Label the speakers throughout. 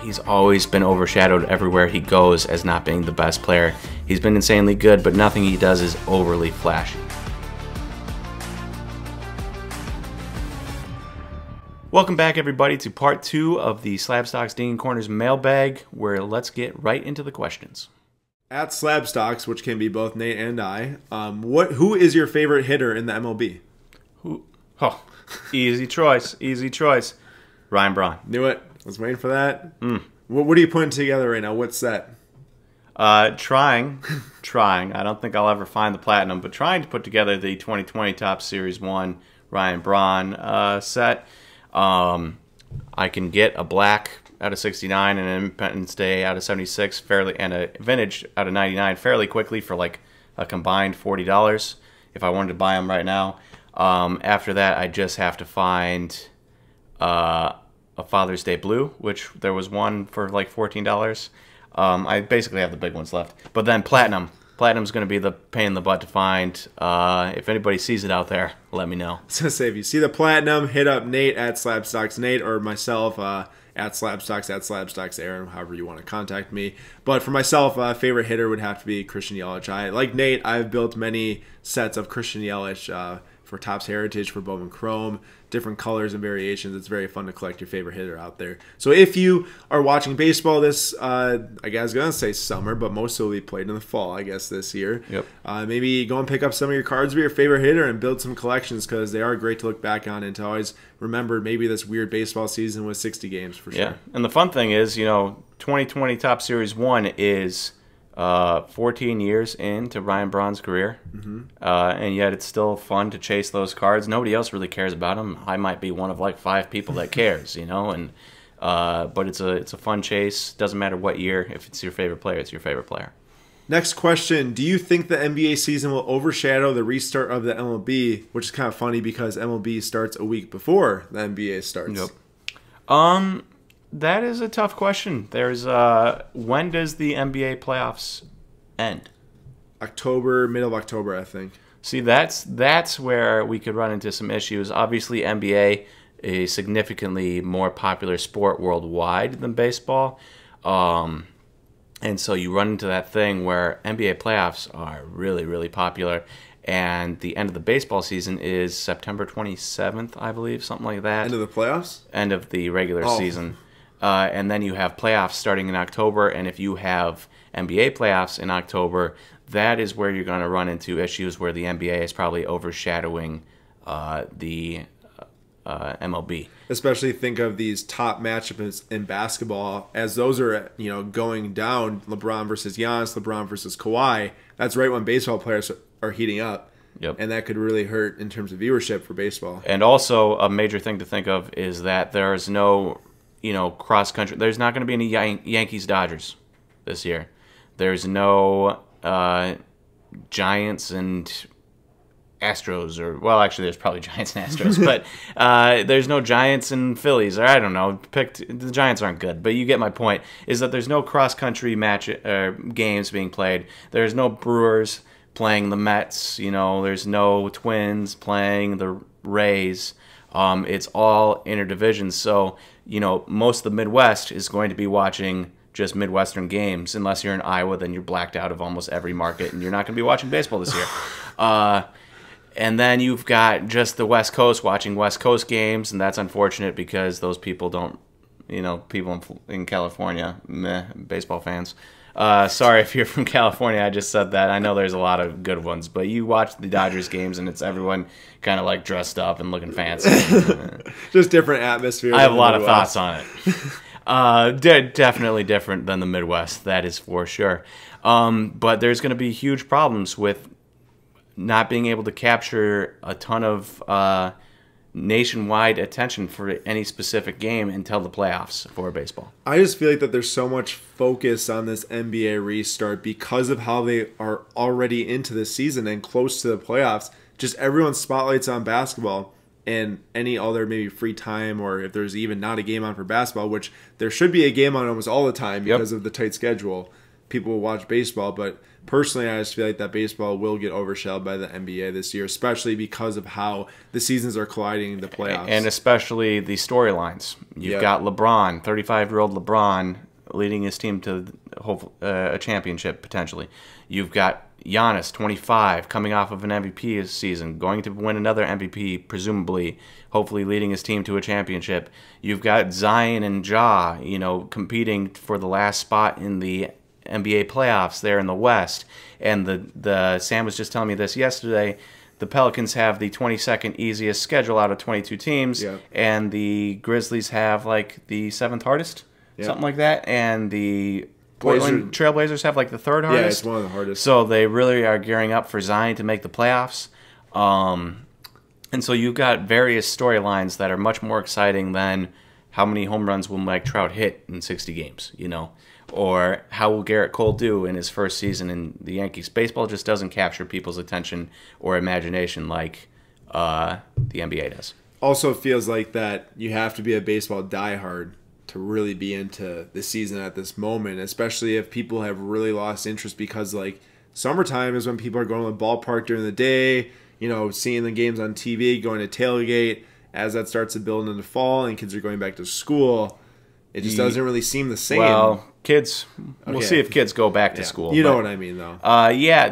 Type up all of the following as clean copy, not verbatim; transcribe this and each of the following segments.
Speaker 1: he's always been overshadowed everywhere he goes as not being the best player. He's been insanely good, but nothing he does is overly flashy. Welcome back, everybody, to part 2 of the SlabStox Dinging Corners mailbag, where let's get right into the questions.
Speaker 2: At SlabStox, which can be both Nate and I, who is your favorite hitter in the MLB?
Speaker 1: Easy choice, easy choice. Ryan Braun.
Speaker 2: Knew it. I was waiting for that. What are you putting together right now? What's that?
Speaker 1: Trying. I don't think I'll ever find the platinum, but trying to put together the 2020 Top Series 1 Ryan Braun set. I can get a black out of 69 and an Independence Day out of 76 and a vintage out of 99 fairly quickly for like a combined $40 if I wanted to buy them right now. After that, I just have to find a Father's Day blue, which there was one for like $14. I basically have the big ones left. But then platinum. Platinum's going to be the pain in the butt to find. If anybody sees it out there, let me know.
Speaker 2: So say if you see the platinum, hit up Nate at SlabStox Nate or myself at SlabStox Aaron, however you want to contact me. But for myself, favorite hitter would have to be Christian Yelich. Like Nate, I've built many sets of Christian Yelich for Topps Heritage, for Bowman Chrome, different colors and variations. It's very fun to collect your favorite hitter out there. So if you are watching baseball this, I guess I was going to say summer, but most will be played in the fall, I guess, this year.
Speaker 1: Yep.
Speaker 2: Maybe go and pick up some of your cards with your favorite hitter and build some collections because they are great to look back on and to always remember maybe this weird baseball season with 60 games for sure.
Speaker 1: Yeah, and the fun thing is, 2020 Top Series 1 is 14 years into Ryan Braun's career, and yet it's still fun to chase those cards. Nobody else really cares about them. I might be one of like 5 people that cares, and but it's a fun chase. Doesn't matter what year. If it's your favorite player, it's your favorite player.
Speaker 2: Next question: do you think the NBA season will overshadow the restart of the MLB? Which is kind of funny because MLB starts a week before the NBA starts.
Speaker 1: Yep. That is a tough question. There's when does the NBA playoffs end?
Speaker 2: Middle of October, I think.
Speaker 1: See, that's where we could run into some issues. Obviously, NBA is a significantly more popular sport worldwide than baseball. And so you run into that thing where NBA playoffs are really, really popular. And the end of the baseball season is September 27th, I believe, something like that.
Speaker 2: End of the playoffs?
Speaker 1: End of the regular season. And then you have playoffs starting in October, and if you have NBA playoffs in October, that is where you're going to run into issues where the NBA is probably overshadowing the MLB.
Speaker 2: Especially think of these top matchups in basketball as those are going down. LeBron versus Giannis, LeBron versus Kawhi. That's right when baseball players are heating up.
Speaker 1: Yep.
Speaker 2: And that could really hurt in terms of viewership for baseball.
Speaker 1: And also a major thing to think of is that there is no cross country. There's not going to be any Yankees Dodgers this year. There's no Giants and Astros, well, actually, there's probably Giants and Astros, but there's no Giants and Phillies, or I don't know. The Giants aren't good, but you get my point. Is that there's no cross country games being played. There's no Brewers playing the Mets. There's no Twins playing the Rays. It's all interdivisions. So, most of the Midwest is going to be watching just Midwestern games. Unless you're in Iowa, then you're blacked out of almost every market, and you're not going to be watching baseball this year. And then you've got just the West Coast watching West Coast games, and that's unfortunate because those people don't, people in California, baseball fans. Sorry if you're from California, I just said that. I know there's a lot of good ones, but you watch the Dodgers games and it's everyone kind of like dressed up and looking fancy.
Speaker 2: Just different atmosphere.
Speaker 1: I have a lot of thoughts on it. Definitely different than the Midwest, that is for sure. But there's going to be huge problems with not being able to capture a ton of nationwide attention for any specific game until the playoffs for baseball.
Speaker 2: I just feel like that there's so much focus on this NBA restart because of how they are already into the season and close to the playoffs. Just everyone's spotlight's on basketball and any other maybe free time, or if there's even not a game on for basketball, which there should be a game on almost all the time because of the tight schedule. people will watch baseball. But personally, I just feel like that baseball will get overshadowed by the NBA this year, especially because of how the seasons are colliding in the playoffs.
Speaker 1: And especially the storylines. You've got LeBron, 35-year-old LeBron, leading his team to a championship, potentially. You've got Giannis, 25, coming off of an MVP season, going to win another MVP, presumably, hopefully leading his team to a championship. You've got Zion and Ja, competing for the last spot in the NBA playoffs there in the West. And the Sam was just telling me this yesterday. The Pelicans have the 22nd easiest schedule out of 22 teams, and the Grizzlies have like the 7th hardest, something like that, and the Portland Trailblazers have like the 3rd hardest.
Speaker 2: Yeah, it's one of the hardest.
Speaker 1: So they really are gearing up for Zion to make the playoffs. And so you've got various storylines that are much more exciting than how many home runs will Mike Trout hit in 60 games, or how will Garrett Cole do in his first season in the Yankees. Baseball just doesn't capture people's attention or imagination like the NBA does.
Speaker 2: Also feels like that you have to be a baseball diehard to really be into the season at this moment, especially if people have really lost interest because, like, summertime is when people are going to the ballpark during the day, seeing the games on TV, going to tailgate. As that starts to build into fall and kids are going back to school, it just doesn't really seem the same.
Speaker 1: Well, kids, we'll see if kids go back to school.
Speaker 2: You know what I mean, though.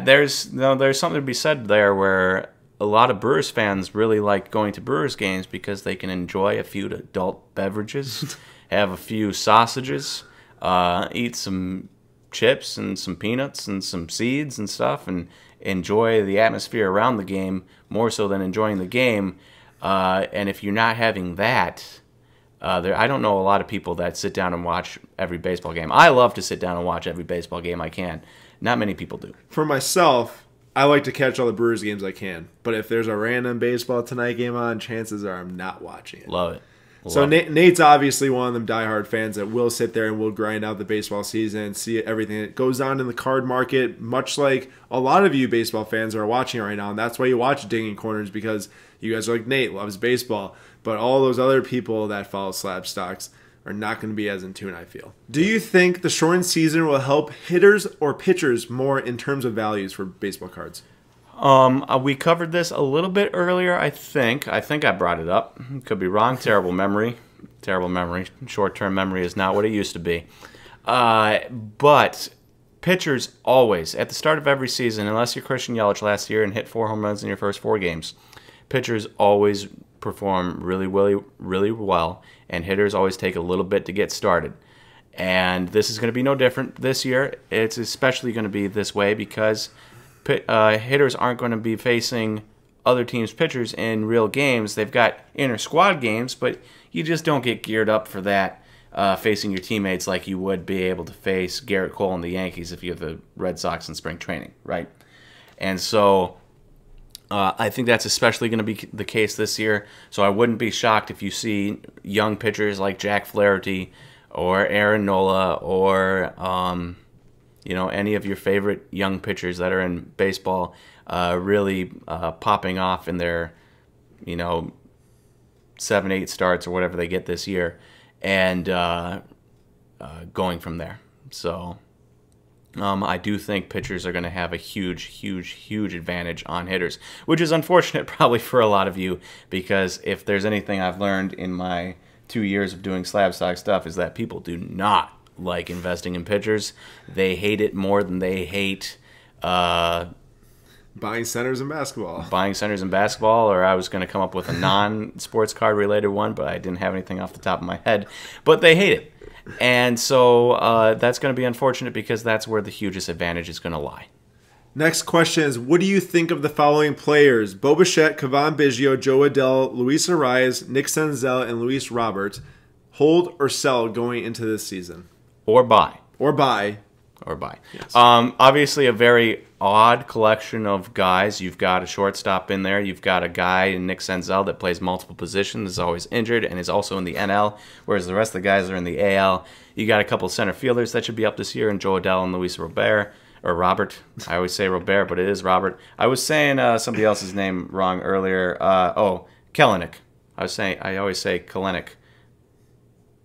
Speaker 1: There's something to be said there where a lot of Brewers fans really like going to Brewers games because they can enjoy a few adult beverages, have a few sausages, eat some chips and some peanuts and some seeds and stuff, and enjoy the atmosphere around the game more so than enjoying the game. And if you're not having that, I don't know a lot of people that sit down and watch every baseball game. I love to sit down and watch every baseball game I can. Not many people do.
Speaker 2: For myself, I like to catch all the Brewers games I can. But if there's a random baseball tonight game on, chances are I'm not watching it.
Speaker 1: Love it.
Speaker 2: So Nate's obviously one of them diehard fans that will sit there and will grind out the baseball season and see everything that goes on in the card market, much like a lot of you baseball fans are watching right now. And that's why you watch Digging Corners, because you guys are like, Nate loves baseball. But all those other people that follow SlabStox are not going to be as in tune, I feel. Do you think the shortened season will help hitters or pitchers more in terms of values for baseball cards?
Speaker 1: We covered this a little bit earlier, I think. I brought it up. Could be wrong. Terrible memory. Terrible memory. Short-term memory is not what it used to be. But pitchers always, at the start of every season, unless you're Christian Yelich last year and hit 4 home runs in your first 4 games, pitchers always perform really, really, really well, and hitters always take a little bit to get started. And this is going to be no different this year. It's especially going to be this way because hitters aren't going to be facing other teams' pitchers in real games. They've got inter-squad games, but you just don't get geared up for that facing your teammates like you would be able to face Garrett Cole and the Yankees if you have the Red Sox in spring training, right? And so I think that's especially going to be the case this year. So I wouldn't be shocked if you see young pitchers like Jack Flaherty or Aaron Nola or any of your favorite young pitchers that are in baseball really popping off in their 7-8 starts or whatever they get this year, and going from there. So I do think pitchers are going to have a huge, huge, huge advantage on hitters, which is unfortunate probably for a lot of you, because if there's anything I've learned in my 2 years of doing SlabStox stuff is that people do not like investing in pitchers. They hate it more than they hate
Speaker 2: buying centers in basketball.
Speaker 1: Buying centers in basketball, or I was going to come up with a non-sports card related one, but I didn't have anything off the top of my head. But they hate it. And so that's going to be unfortunate because that's where the hugest advantage is going to lie.
Speaker 2: Next question is, what do you think of the following players? Bo Bichette, Cavan Biggio, Joe Adell, Luis Arias, Nick Senzel, and Luis Robert. Hold or sell going into this season?
Speaker 1: Or buy.
Speaker 2: Or buy.
Speaker 1: Or buy.
Speaker 2: Yes.
Speaker 1: Obviously a very odd collection of guys. You've got a shortstop in there. You've got a guy in Nick Senzel that plays multiple positions, is always injured, and is also in the NL, whereas the rest of the guys are in the AL. You got a couple center fielders that should be up this year, and Joe Adell and Luis Robert. Or Robert. I always say Robert, but it is Robert. I was saying somebody else's name wrong earlier. Kelenic. I always say Kelenic.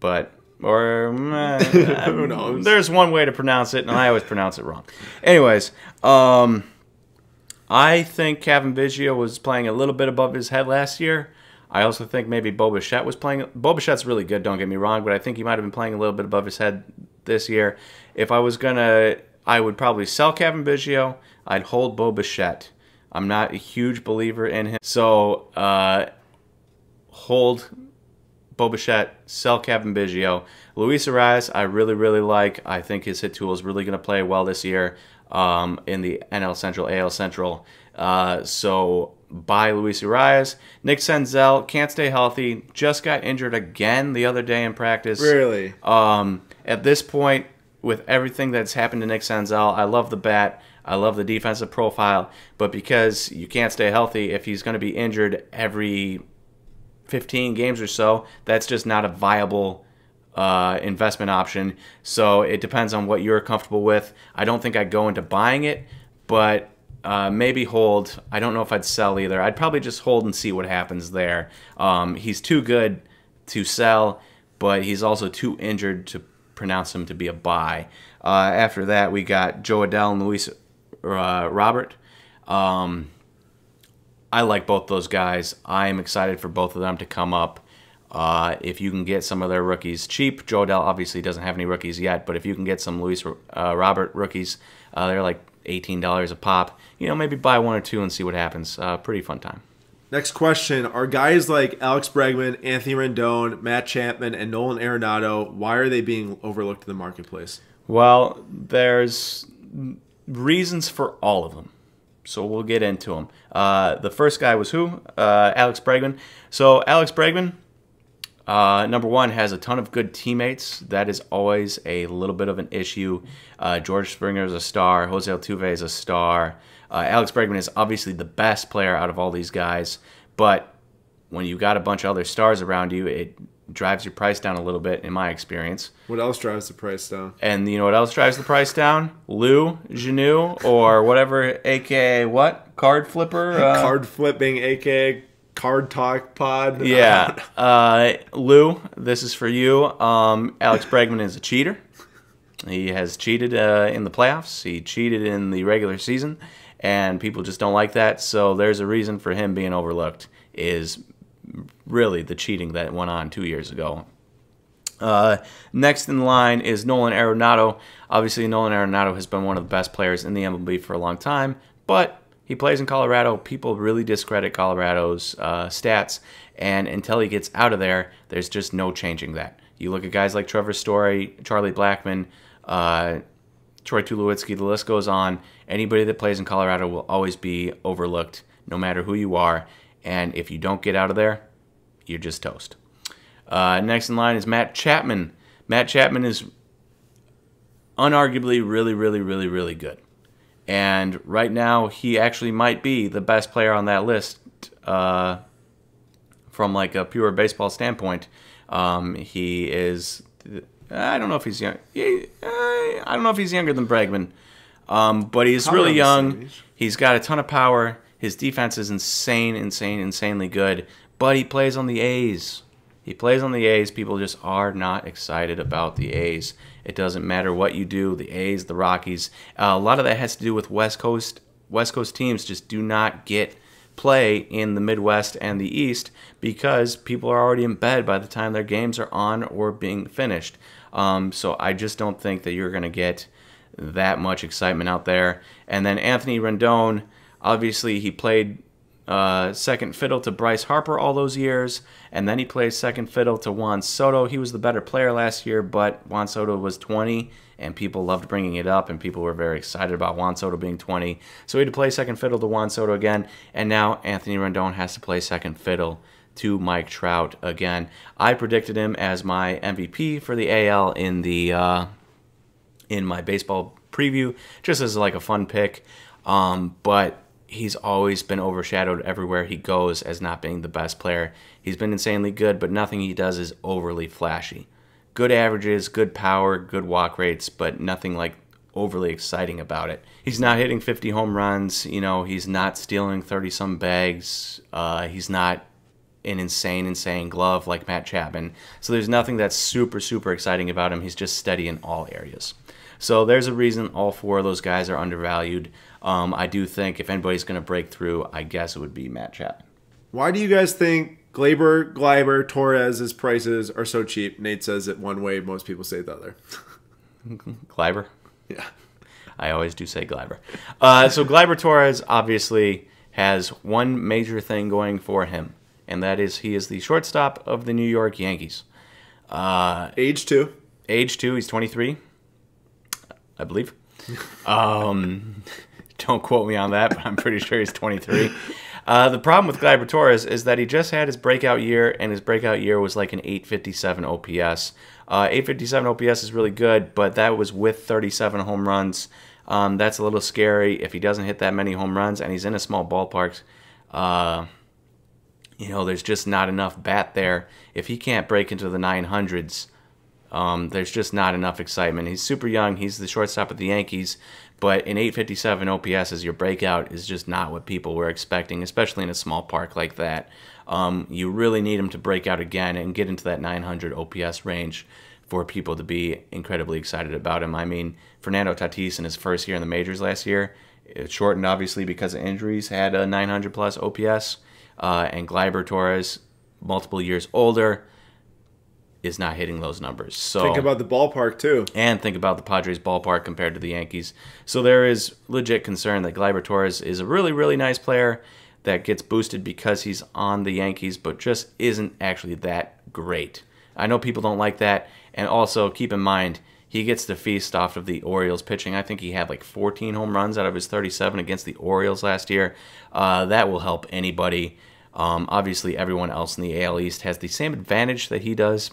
Speaker 1: But Or
Speaker 2: Who knows?
Speaker 1: There's one way to pronounce it, and I always pronounce it wrong. Anyways, I think Kevin Biggio was playing a little bit above his head last year. I also think maybe Bo Bichette was playing. Bo Bichette's really good, don't get me wrong, but I think he might have been playing a little bit above his head this year. If I was I would probably sell Kevin Biggio. I'd hold Bo Bichette. I'm not a huge believer in him. So, hold Bo Bichette, sell Kevin Biggio. Luis Arias, I really, really like. I think his hit tool is really going to play well this year in the NL Central, AL Central. So buy Luis Arias. Nick Senzel can't stay healthy. Just got injured again the other day in practice.
Speaker 2: Really?
Speaker 1: At this point, with everything that's happened to Nick Senzel, I love the bat. I love the defensive profile. But because you can't stay healthy, if he's going to be injured every 15 games or so, that's just not a viable investment option. So it depends on what you're comfortable with. I don't think I'd go into buying it, but maybe hold. I don't know if I'd sell either. I'd probably just hold and see what happens there. He's too good to sell, but he's also too injured to pronounce him to be a buy. After that, we got Joe Adell and Luis Robert. I like both those guys. I am excited for both of them to come up. If you can get some of their rookies cheap, Joe Adell obviously doesn't have any rookies yet, but if you can get some Luis Robert rookies, they're like $18 a pop. Maybe buy one or two and see what happens. Pretty fun time.
Speaker 2: Next question. Are guys like Alex Bregman, Anthony Rendon, Matt Chapman, and Nolan Arenado, why are they being overlooked in the marketplace?
Speaker 1: Well, there's reasons for all of them. So we'll get into them. The first guy was who? Alex Bregman. So Alex Bregman, number one, has a ton of good teammates. That is always a little bit of an issue. George Springer is a star. Jose Altuve is a star. Alex Bregman is obviously the best player out of all these guys. But when you got a bunch of other stars around you, it drives your price down a little bit, in my experience.
Speaker 2: What else drives the price down?
Speaker 1: And you know what else drives the price down? Lou Genu, or whatever, a.k.a. what? Card flipper?
Speaker 2: Card flipping, a.k.a. Card Talk Pod.
Speaker 1: Yeah. Lou, this is for you. Alex Bregman is a cheater. He has cheated in the playoffs. He cheated in the regular season, and people just don't like that. So there's a reason for him being overlooked, is really the cheating that went on 2 years ago. Next in line is Nolan Arenado. Obviously, Nolan Arenado has been one of the best players in the MLB for a long time, but he plays in Colorado. People really discredit Colorado's stats, and until he gets out of there, there's just no changing that. You look at guys like Trevor Story, Charlie Blackmon, Troy Tulowitzki, the list goes on. Anybody that plays in Colorado will always be overlooked, no matter who you are. And if you don't get out of there, you're just toast. Next in line is Matt Chapman. Matt Chapman is unarguably really, really, really, really good. And right now, he actually might be the best player on that list from like a pure baseball standpoint. He is, I don't know if he's young. I don't know if he's younger than Bregman, but he's really young. He's got a ton of power. His defense is insanely good. But he plays on the A's. He plays on the A's. People just are not excited about the A's. It doesn't matter what you do. The A's, the Rockies. A lot of that has to do with West Coast. West Coast teams just do not get play in the Midwest and the East because people are already in bed by the time their games are on or being finished. So I just don't think that you're going to get that much excitement out there. And then Anthony Rendon, obviously he played second fiddle to Bryce Harper all those years, and then he plays second fiddle to Juan Soto. He was the better player last year, but Juan Soto was 20, and people loved bringing it up, and people were very excited about Juan Soto being 20. So he had to play second fiddle to Juan Soto again, and now Anthony Rendon has to play second fiddle to Mike Trout again. I predicted him as my MVP for the AL in my baseball preview, just as like a fun pick, but he's always been overshadowed everywhere he goes as not being the best player. He's been insanely good, but nothing he does is overly flashy. Good averages, good power, good walk rates, but nothing like overly exciting about it. He's not hitting 50 home runs. He's not stealing 30-some bags. He's not an insane glove like Matt Chapman. So there's nothing that's super exciting about him. He's just steady in all areas. So there's a reason all 4 of those guys are undervalued. I do think if anybody's going to break through, I guess it would be Matt Chapman.
Speaker 2: Why do you guys think Gleyber, Torres' prices are so cheap? Nate says it one way, most people say the other.
Speaker 1: Gleyber?
Speaker 2: Yeah.
Speaker 1: I always do say Gleyber. So Gleyber Torres obviously has one major thing going for him, and that is he is the shortstop of the New York Yankees.
Speaker 2: Age 2.
Speaker 1: Age 2, he's 23, I believe. Don't quote me on that, but I'm pretty sure he's 23. The problem with Gleyber Torres is that he just had his breakout year, and his breakout year was like an 857 OPS. 857 OPS is really good, but that was with 37 home runs. That's a little scary if he doesn't hit that many home runs, and he's in a small ballpark. There's just not enough bat there. If he can't break into the 900s, there's just not enough excitement. He's super young. He's the shortstop of the Yankees, but an 857 OPS as your breakout is just not what people were expecting, especially in a small park like that. You really need him to break out again and get into that 900 OPS range for people to be incredibly excited about him. I mean, Fernando Tatis in his first year in the majors last year, it shortened obviously because of injuries, had a 900 plus OPS, and Gleyber Torres, multiple years older, is not hitting those numbers. So
Speaker 2: think about the ballpark too.
Speaker 1: And think about the Padres ballpark compared to the Yankees. So there is legit concern that Gleyber Torres is a really nice player that gets boosted because he's on the Yankees, but just isn't actually that great. I know people don't like that. And also keep in mind, he gets to feast off of the Orioles pitching. I think he had like 14 home runs out of his 37 against the Orioles last year. That will help anybody. Obviously, everyone else in the AL East has the same advantage that he does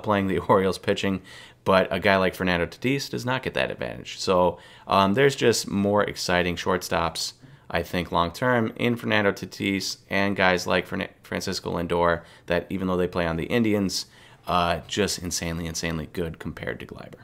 Speaker 1: playing the Orioles pitching, but a guy like Fernando Tatis does not get that advantage. So there's just more exciting shortstops, I think, long-term in Fernando Tatis and guys like Francisco Lindor that even though they play on the Indians, just insanely good compared to Gleyber.